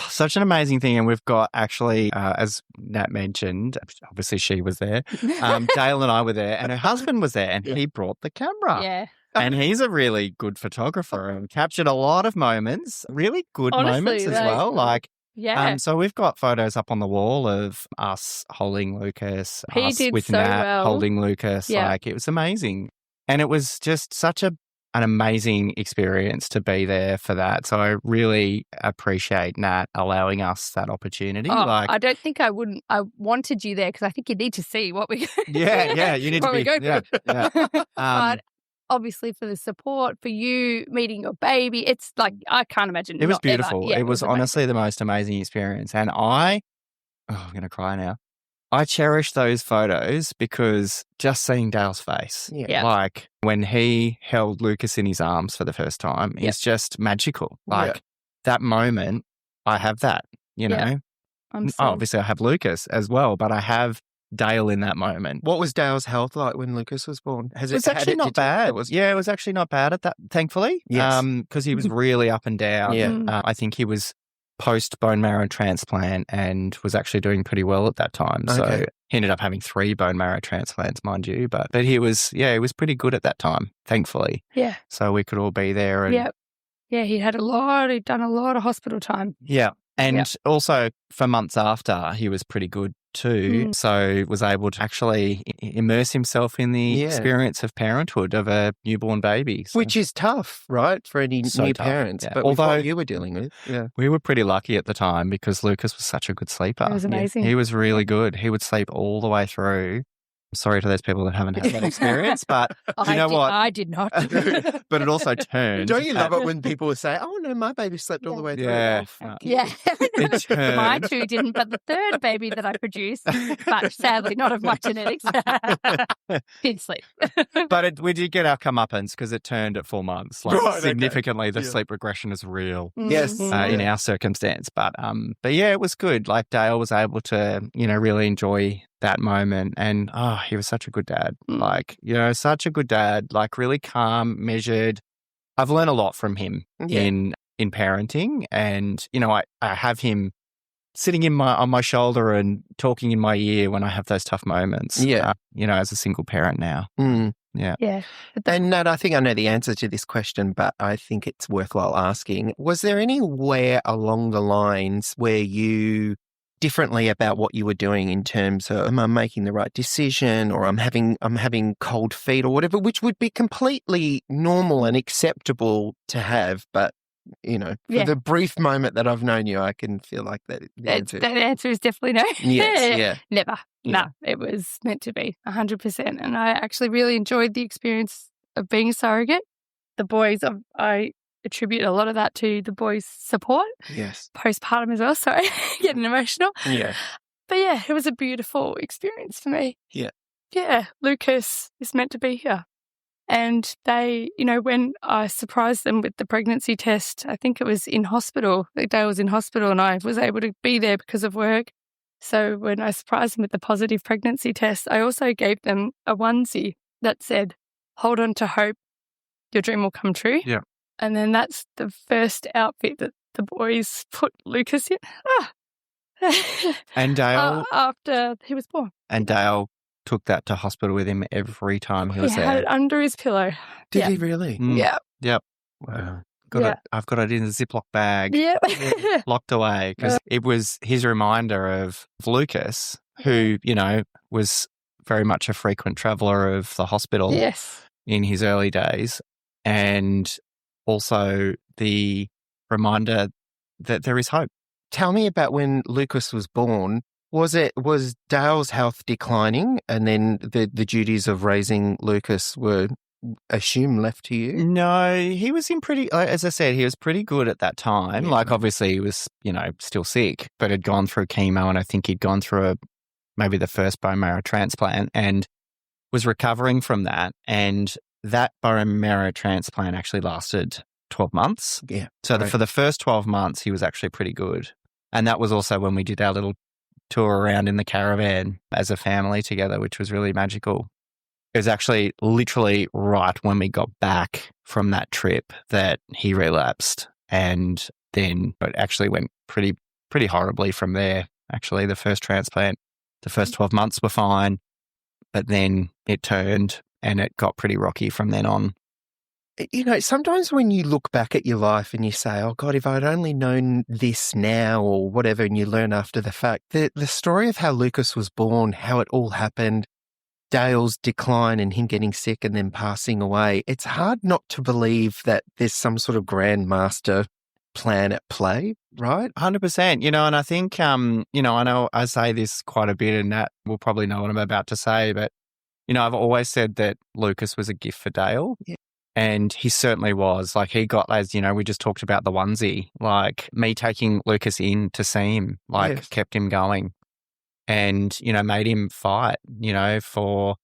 such an amazing thing. And we've got actually, as Nat mentioned, obviously she was there. Dale and I were there, and her husband was there, and he brought the camera. Yeah. And he's a really good photographer and captured a lot of moments, really good moments as well. So we've got photos up on the wall of us holding Lucas, he us did with so Nat well. holding Lucas. Yeah. It was amazing. And it was just such an amazing experience to be there for that. So I really appreciate Nat allowing us that opportunity. I don't think I wouldn't. I wanted you there because I think you need to see what we. You need to be. But obviously for the support, for you meeting your baby. It's like, I can't imagine. It was not ever. beautiful. Yeah, it was amazing. honestly the most amazing experience. And I'm going to cry now. I cherish those photos because just seeing Dale's face, Yeah. like when he held Lucas in his arms for the first time, is just magical. Like that moment, I have that, you know. Obviously, I have Lucas as well, but I have Dale in that moment. What was Dale's health like when Lucas was born? It was actually not bad. It was actually not bad at that, thankfully. Yes. Because he was really up and down. Yeah. I think he was post bone marrow transplant and was actually doing pretty well at that time. Okay. So he ended up having 3 bone marrow transplants, mind you. But he was pretty good at that time, thankfully. Yeah. So we could all be there. And he'd done a lot of hospital time. Yeah. And also for months after, he was pretty good too. So was able to actually immerse himself in the experience of parenthood of a newborn baby. So. Which is tough, right, for any new tough, parents. yeah. But although what you were dealing with, we were pretty lucky at the time because Lucas was such a good sleeper. It was amazing. He was really good. He would sleep all the way through. Sorry to those people that haven't had that experience, but you know what? I did not. But it also turned. Don't you love it when people would say, "Oh no, my baby slept all the way through"? Yeah. Yeah. It turned. My 2 didn't, but the 3rd baby that I produced, but sadly not of my genetics, did sleep. But we did get our comeuppance because it turned at 4 months. Like Right, significantly, the sleep regression is real. Yes. In our circumstance. But yeah, it was good. Like Dale was able to, really enjoy that moment. And he was such a good dad. Like, such a good dad, like really calm, measured. I've learned a lot from him in parenting. And, I have him sitting on my shoulder and talking in my ear when I have those tough moments. Yeah. As a single parent now. Yeah. Yeah. And Nat, I think I know the answer to this question, but I think it's worthwhile asking. Was there anywhere along the lines where you differently about what you were doing in terms of, am I making the right decision, or I'm having cold feet or whatever, which would be completely normal and acceptable to have, but for the brief moment that I've known you, I can feel like that answer is definitely no. Yes, yeah. Never. Yeah. No, it was meant to be 100%. And I actually really enjoyed the experience of being a surrogate. The boys, I attribute a lot of that to the boys' support. Yes. Postpartum as well. Sorry, getting emotional. Yeah. But yeah, it was a beautiful experience for me. Yeah. Yeah, Lucas is meant to be here. And they, when I surprised them with the pregnancy test, I think it was in hospital. Dale was in hospital and I was able to be there because of work. So when I surprised them with the positive pregnancy test, I also gave them a onesie that said, "Hold on to hope, your dream will come true." Yeah. And then that's the first outfit that the boys put Lucas in. And Dale, after he was born. And Dale took that to hospital with him every time he was He there. had it under his pillow. Did he really? Yeah. Yep. Wow. I've got it in a Ziploc bag, Yeah. locked away, because it was his reminder of Lucas, who, was very much a frequent traveller of the hospital in his early days, and also the reminder that there is hope. Tell me about when Lucas was born. Was Dale's health declining, and then the duties of raising Lucas were assumed left to you? No, he was as I said, he was pretty good at that time. Yeah. Like, obviously he was, still sick, but had gone through chemo, and I think he'd gone through maybe the first bone marrow transplant and was recovering from that. And that bone marrow transplant actually lasted 12 months. Yeah. So for the first 12 months, he was actually pretty good. And that was also when we did our little tour around in the caravan as a family together, which was really magical. It was actually literally right when we got back from that trip that he relapsed, and then it actually went pretty horribly from there. Actually, the first transplant, the first 12 months were fine, but then it turned and it got pretty rocky from then on. Sometimes when you look back at your life and you say, oh God, if I'd only known this now or whatever, and you learn after the fact, the story of how Lucas was born, how it all happened, Dale's decline and him getting sick and then passing away, it's hard not to believe that there's some sort of grand master plan at play, right? 100%. And I think, I know I say this quite a bit, and Nat will probably know what I'm about to say, but I've always said that Lucas was a gift for Dale. Yeah. And he certainly was. Like, he got, as we just talked about the onesie, like me taking Lucas in to see him, Yes. kept him going and, made him fight, for,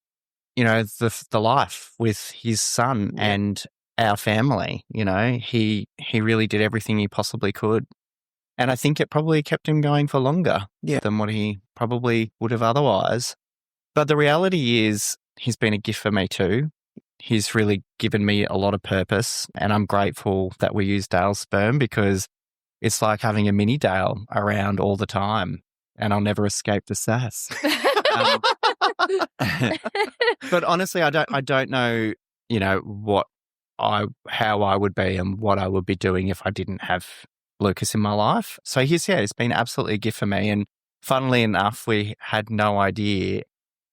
the life with his son and our family. He really did everything he possibly could. And I think it probably kept him going for longer than what he probably would have otherwise. But the reality is he's been a gift for me too. He's really given me a lot of purpose, and I'm grateful that we use Dale's sperm because it's like having a mini Dale around all the time, and I'll never escape the sass. But honestly, I don't know, how I would be and what I would be doing if I didn't have Lucas in my life. So it's been absolutely a gift for me. And funnily enough, we had no idea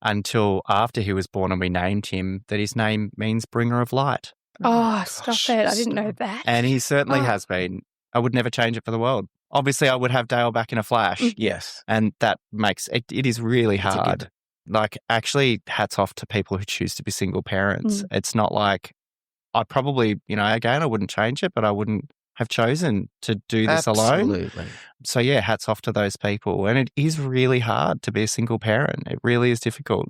until after he was born and we named him that his name means bringer of light. Oh, stop it. I didn't know that. And he certainly has been. I would never change it for the world. Obviously, I would have Dale back in a flash. Yes. And that makes it is really hard. Like, actually, hats off to people who choose to be single parents. It's not like I probably, again, I wouldn't change it, but I wouldn't have chosen to do this alone. Absolutely. So, hats off to those people. And it is really hard to be a single parent. It really is difficult.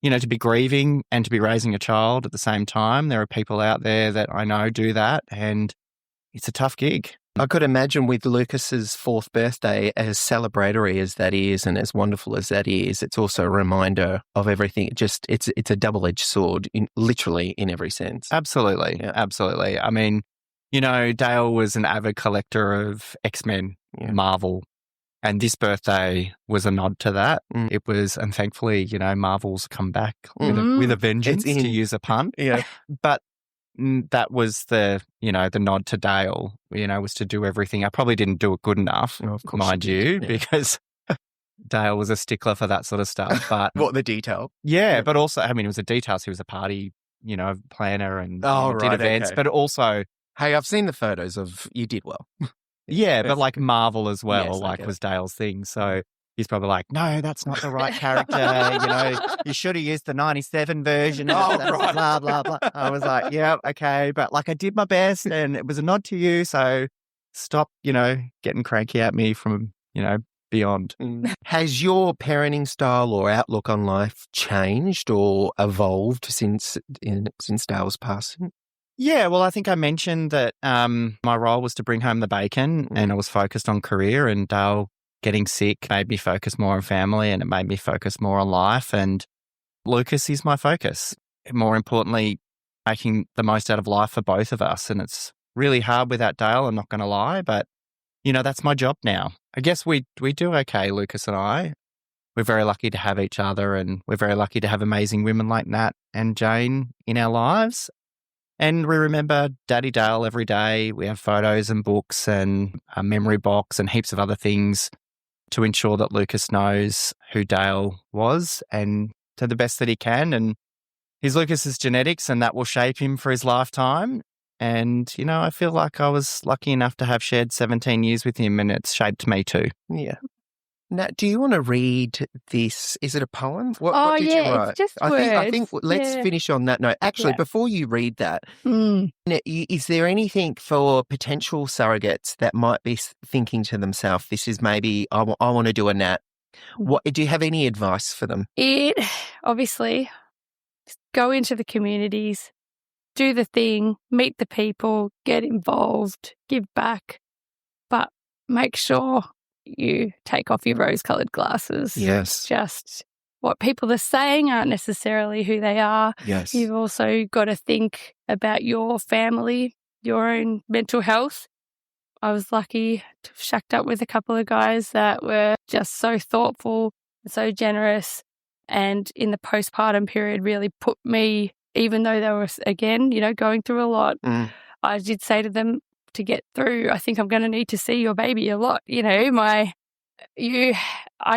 To be grieving and to be raising a child at the same time. There are people out there that I know do that, and it's a tough gig. I could imagine with Lucas's 4th birthday, as celebratory as that is and as wonderful as that is, it's also a reminder of everything. It's a double-edged sword, literally in every sense. Absolutely. Yeah. Absolutely. I mean, Dale was an avid collector of X-Men, Marvel, and this birthday was a nod to that. It was, and thankfully, Marvel's come back with a vengeance, to use a pun. Yeah. But that was the nod to Dale, was to do everything. I probably didn't do it good enough, mind you, because Dale was a stickler for that sort of stuff. But what, the detail? Yeah, but also, I mean, it was a detail. So he was a party, planner and did events, but also, hey, I've seen the photos of you did well. Yeah, but like Marvel as well, Yes, was Dale's thing. So he's probably like, no, that's not the right character. You should have used the 97 version. Blah, blah, blah. I was like, yeah, okay. But I did my best and it was a nod to you. So stop, getting cranky at me from, beyond. Has your parenting style or outlook on life changed or evolved since Dale's passing? Yeah, well, I think I mentioned that my role was to bring home the bacon and I was focused on career, and Dale getting sick made me focus more on family and it made me focus more on life, and Lucas is my focus. More importantly, making the most out of life for both of us, and it's really hard without Dale, I'm not going to lie, but, that's my job now. I guess we do okay, Lucas and I. We're very lucky to have each other, and we're very lucky to have amazing women like Nat and Jane in our lives. And we remember Daddy Dale every day. We have photos and books and a memory box and heaps of other things to ensure that Lucas knows who Dale was and to the best that he can. And he's Lucas's genetics, and that will shape him for his lifetime. And, I feel like I was lucky enough to have shared 17 years with him, and it's shaped me too. Yeah. Now, do you want to read this? Is it a poem? What did you write? It's just I think let's finish on that note. Actually, before you read that, is there anything for potential surrogates that might be thinking to themselves, this is maybe, I want to do a Nat. Do you have any advice for them? Obviously, go into the communities, do the thing, meet the people, get involved, give back, but make sure you take off your rose-coloured glasses. Yes. Just what people are saying aren't necessarily who they are. Yes. You've also got to think about your family, your own mental health. I was lucky to have shacked up with a couple of guys that were just so thoughtful, so generous, and in the postpartum period really put me, even though they were, again, going through a lot, I did say to them, to get through, I think I'm going to need to see your baby a lot. I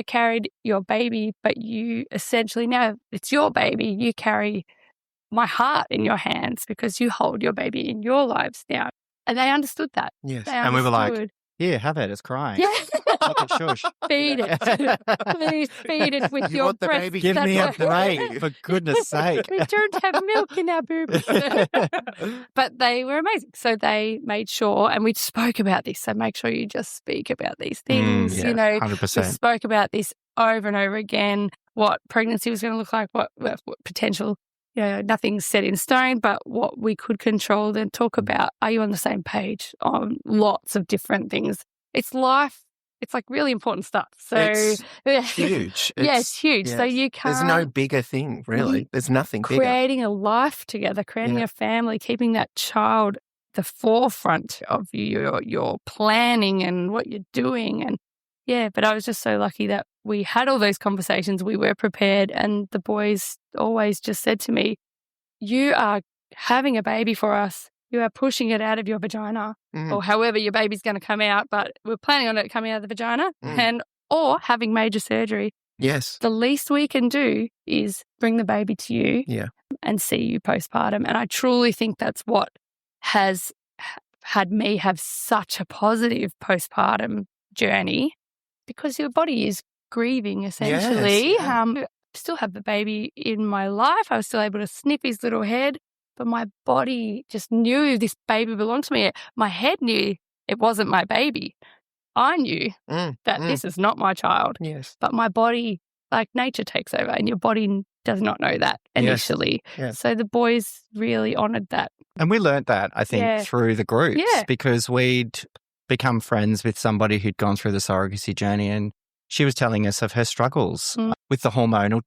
carried your baby, but you essentially, now it's your baby. You carry my heart in your hands because you hold your baby in your lives now. And they understood that. Yes. And we were like, yeah, have it. It's crying. Yeah. Like a shush. Feed it. Please feed it with You your want the breast. baby? Give me a That- break, for goodness sake. We don't have milk in our boobs. But they were amazing. So they made sure, and we spoke about this. So make sure you just speak about these things. yeah, You know, we 100%. spoke about this over and over again, what pregnancy was going to look like, what potential, you know, nothing's set in stone, but what we could control. Then talk about, are you on the same page on lots of different things? It's life. It's like really important stuff. So It's huge. Yeah, it's huge. So you can't. There's no bigger thing, really. There's nothing bigger. Creating a life together, creating a family, keeping that child the forefront of your planning and what you're doing. And yeah, but I was just so lucky that we had all those conversations. We were prepared, and the boys always just said to me, you are having a baby for us. You are pushing it out of your vagina, or however your baby's going to come out, but we're planning on it coming out of the vagina or having major surgery. Yes. The least we can do is bring the baby to you and see you postpartum. And I truly think that's what has had me have such a positive postpartum journey, because your body is grieving essentially. Yes, Still have the baby in my life. I was still able to sniff his little head, but my body just knew this baby belonged to me. My head knew it wasn't my baby. I knew that this is not my child. Yes. But my body, like nature takes over, and your body does not know that initially. Yes. So the boys really honoured that. And we learnt that, I think, through the groups, because we'd become friends with somebody who'd gone through the surrogacy journey, and she was telling us of her struggles with the hormonal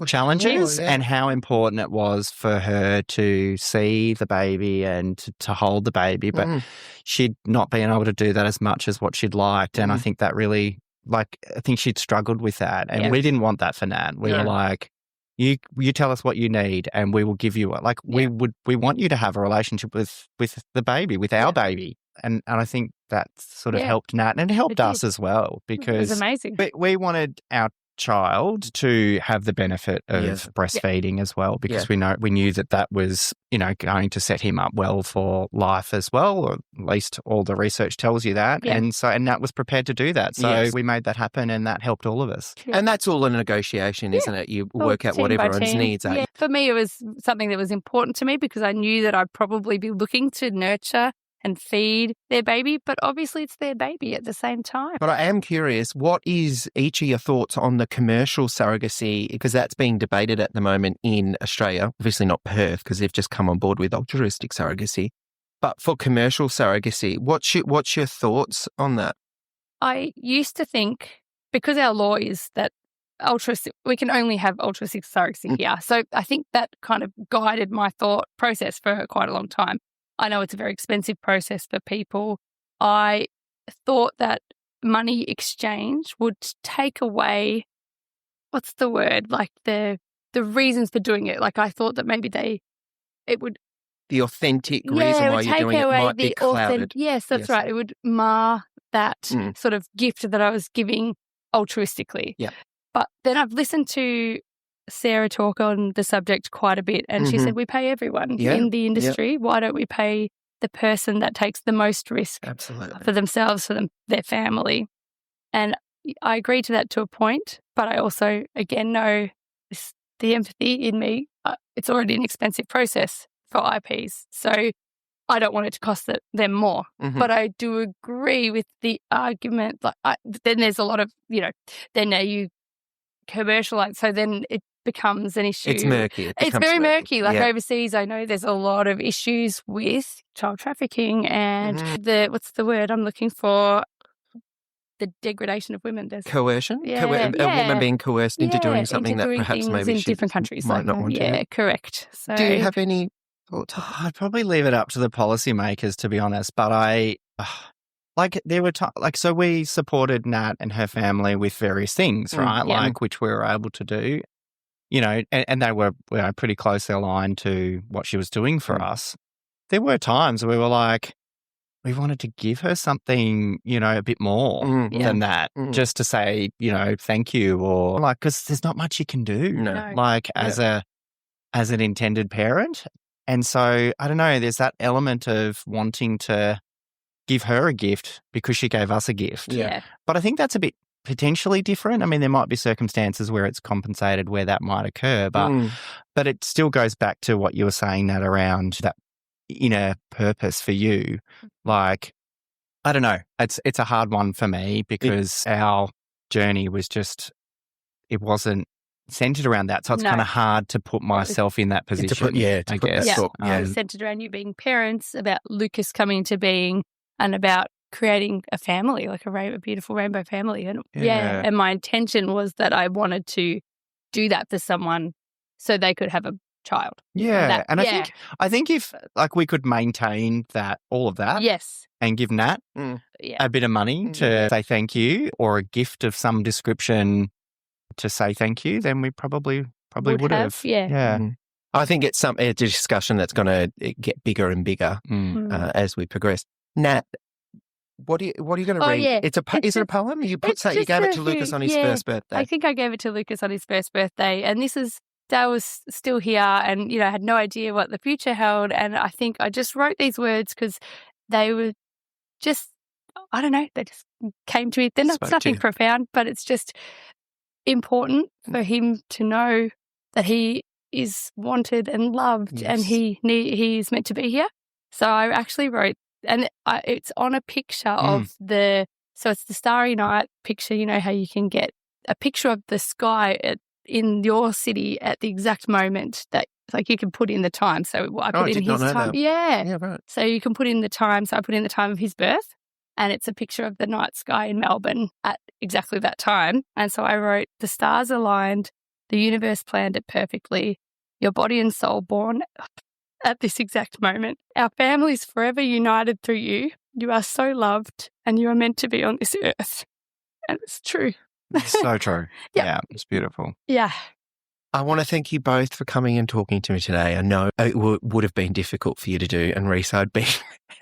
challenges and how important it was for her to see the baby and to hold the baby. But she'd not been able to do that as much as what she'd liked. And I think that really, I think she'd struggled with that. And we didn't want that for Nat. We were like, you tell us what you need and we will give you it. Like we want you to have a relationship with the baby, with our baby. And I think that sort of helped Nat, and it helped us as well, because it was amazing. We wanted our child to have the benefit of breastfeeding as well, because we knew that was, you know, going to set him up well for life as well, or at least all the research tells you that. And Nat was prepared to do that. So we made that happen, and that helped all of us. And that's all a negotiation, isn't it? You work out what everyone's needs are. For me, it was something that was important to me, because I knew that I'd probably be looking to nurture and feed their baby, but obviously it's their baby at the same time. But I am curious, what is each of your thoughts on the commercial surrogacy? Because that's being debated at the moment in Australia, obviously not Perth, because they've just come on board with altruistic surrogacy. But for commercial surrogacy, what's your thoughts on that? I used to think, because our law is that altruistic, we can only have altruistic surrogacy here. So I think that kind of guided my thought process for quite a long time. I know it's a very expensive process for people. I thought that money exchange would take away, what's the word, like the reasons for doing it. Like I thought that maybe it would... The authentic reason why you're doing it might be clouded. Yes, that's right. It would mar that sort of gift that I was giving altruistically. Yeah. But then I've listened to Sarah talk on the subject quite a bit, and she said we pay everyone in the industry. Yep. Why don't we pay the person that takes the most risk for themselves, for their family? And I agree to that to a point, but I also, again, know the empathy in me. It's already an expensive process for IPs, so I don't want it to cost them more. But I do agree with the argument. Then there's a lot of, then you commercialize, so then it becomes an issue. It's murky. It's very murky. Overseas, I know there's a lot of issues with child trafficking and what's the word I'm looking for? The degradation of women. There's coercion. Yeah, a woman being coerced into doing something that perhaps maybe in she different countries might not want to. Yeah, correct. So, do you have any thoughts? I'd probably leave it up to the policymakers, to be honest. But there were so we supported Nat and her family with various things, right? Which we were able to do. And they were pretty closely aligned to what she was doing for us. There were times we were like, we wanted to give her something, a bit more than that, just to say, thank you, or because there's not much you can do, as an intended parent. And so, I don't know, there's that element of wanting to give her a gift because she gave us a gift. Yeah. But I think that's a bit potentially different. I mean, there might be circumstances where it's compensated where that might occur, but it still goes back to what you were saying, that around that inner purpose for you. Like, I don't know. It's a hard one for me because our journey was just, it wasn't centered around that. So it's kind of hard to put myself in that position. I guess. It was centered around you being parents, about Lucas coming into being, and about creating a family, like a beautiful rainbow family. And and my intention was that I wanted to do that for someone so they could have a child. Yeah. I think if like we could maintain that, all of that. Yes. And give Nat a bit of money to say thank you, or a gift of some description to say thank you, then we probably would have. Yeah. I think it's a discussion that's going to get bigger and bigger as we progress. Nat, what are you going to read? Yeah. Is it a poem? You gave it to Lucas on his first birthday. I think I gave it to Lucas on his first birthday, and Dad was still here, and had no idea what the future held. And I think I just wrote these words because they were just, I don't know, they just came to me. They're not nothing profound, but it's just important for him to know that he is wanted and loved, and he's meant to be here. So I actually wrote, and it's on a picture of so it's the Starry Night picture. You know how you can get a picture of the sky in your city at the exact moment that, like, you can put in the time. So I put in his time. Yeah, right. So you can put in the time. So I put in the time of his birth, and it's a picture of the night sky in Melbourne at exactly that time. And so I wrote, the stars aligned, the universe planned it perfectly, your body and soul born at this exact moment. Our family's forever united through you. You are so loved, and you are meant to be on this earth. And it's true. It's so true. Yeah, it's beautiful. Yeah. I want to thank you both for coming and talking to me today. I know it would have been difficult for you to do, and Rhys, I'd been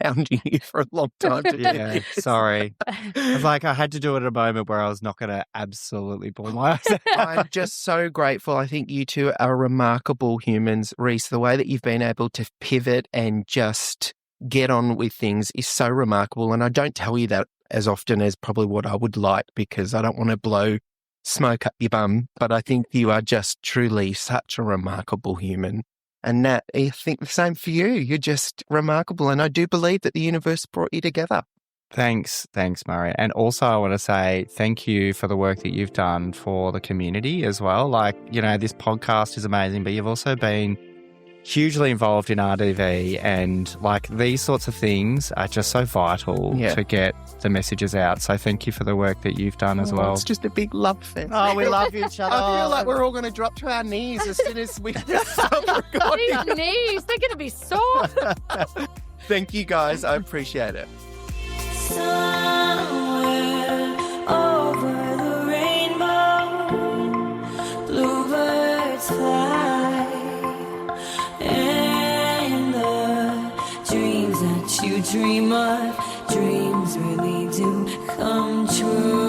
hounding you for a long time to do this. Sorry. I was like, I had to do it at a moment where I was not going to absolutely ball my eyes out. I'm just so grateful. I think you two are remarkable humans. Rhys, the way that you've been able to pivot and just get on with things is so remarkable. And I don't tell you that as often as probably what I would like, because I don't want to blow smoke up your bum, but I think you are just truly such a remarkable human. And Nat, I think the same for you. You're just remarkable, and I do believe that the universe brought you together. Thanks, Murray. And also I want to say thank you for the work that you've done for the community as well. Like, this podcast is amazing, but you've also been hugely involved in RDV, and like these sorts of things are just so vital to get the messages out. So thank you for the work that you've done as well. It's just a big love fest. Oh, we love each other. I feel like we're all going to drop to our knees as soon as we stop recording. These knees, they're going to be sore. Thank you guys. I appreciate it. Somewhere over the rainbow, bluebirds fly, and the dreams that you dream of, dreams really do come true.